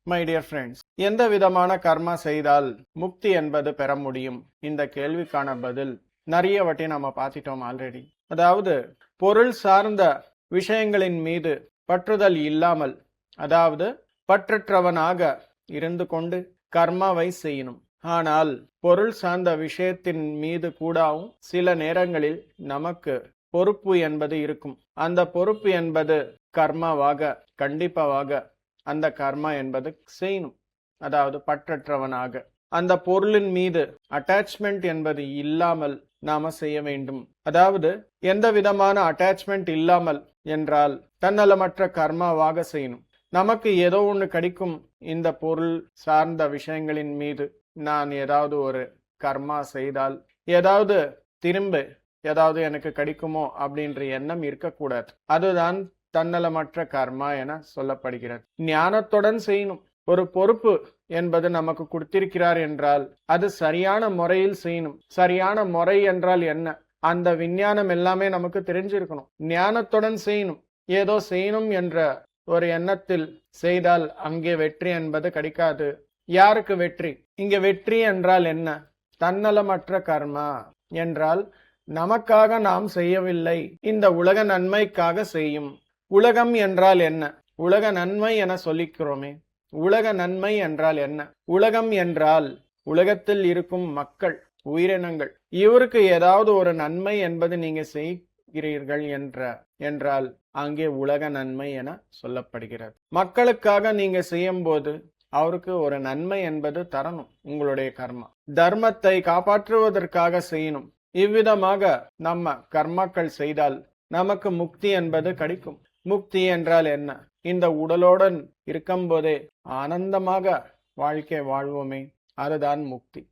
My dear friends, எந்த விதமான கர்மா செய்தால் முக்தி என்பது பெற முடியும்? இந்த கேள்விக்கான பதில் நிறைய வாட்டி நம்ம பார்த்துட்டோம் ஆல்ரெடி. அதாவது பொருள் சார்ந்த விஷயங்களின் மீது பற்றுதல் இல்லாமல், அதாவது பற்றற்றவனாக இருந்து கொண்டு கர்மாவை செய்யணும். ஆனால் பொருள் சார்ந்த விஷயத்தின் மீது கூடவும் சில நேரங்களில் நமக்கு பொறுப்பு என்பது இருக்கும். அந்த பொறுப்பு என்பது கர்மாவாக கண்டிப்பாக அந்த கர்மா என்பது செய்யணும். அதாவது பற்றற்றவனாக அந்த பொருளின் மீது அட்டாச்மெண்ட் என்பது இல்லாமல் நாம செய்ய வேண்டும். அதாவது எந்த விதமான அட்டாச்மெண்ட் இல்லாமல் என்றால் தன்னலமற்ற கர்மாவாக செய்யணும். நமக்கு ஏதோ ஒன்று கிடைக்கும் இந்த பொருள் சார்ந்த விஷயங்களின் மீது நான் ஏதாவது ஒரு கர்மா செய்தால் ஏதாவது திரும்ப ஏதாவது எனக்கு கிடைக்குமோ அப்படின்ற எண்ணம் இருக்கக்கூடாது. அதுதான் தன்னலமற்ற கர்மா என சொல்லப்படுகிறது. ஞானத்துடன் செய்யணும். ஒரு பொறுப்பு என்பது நமக்கு கொடுத்திருக்கிறார் என்றால் அது சரியான முறையில் செய்யணும். சரியான முறை என்றால் என்ன? அந்த விஞ்ஞானம் எல்லாமே நமக்கு தெரிஞ்சிருக்கணும். ஞானத்துடன் செய்யணும். ஏதோ செய்யணும் என்ற ஒரு எண்ணத்தில் செய்தால் அங்கே வெற்றி என்பது கிடைக்காது. யாருக்கு வெற்றி? இங்க வெற்றி என்றால் என்ன? தன்னலமற்ற கர்மா என்றால் நமக்காக நாம் செய்யவில்லை, இந்த உலக நன்மைக்காக செய்யும். உலகம் என்றால் என்ன? உலக நன்மை என சொல்லிக்கிறோமே. உலக நன்மை என்றால் என்ன? உலகம் என்றால் உலகத்தில் இருக்கும் மக்கள், உயிரினங்கள். இவருக்கு ஏதாவது ஒரு நன்மை என்பது நீங்க செய்கிறீர்கள் என்றால் அங்கே உலக நன்மை என சொல்லப்படுகிறது. மக்களுக்காக நீங்க செய்யும் போது அவருக்கு ஒரு நன்மை என்பது தரணும். உங்களுடைய கர்மா தர்மத்தை காப்பாற்றுவதற்காக செய்யணும். இவ்விதமாக நம்ம கர்மாக்கள் செய்தால் நமக்கு முக்தி என்பது கிடைக்கும். முக்தி என்றால் என்ன? இந்த உடலுடன் இருக்கும்போதே ஆனந்தமாக வாழ்க்கை வாழ்வோமே, அதுதான் முக்தி.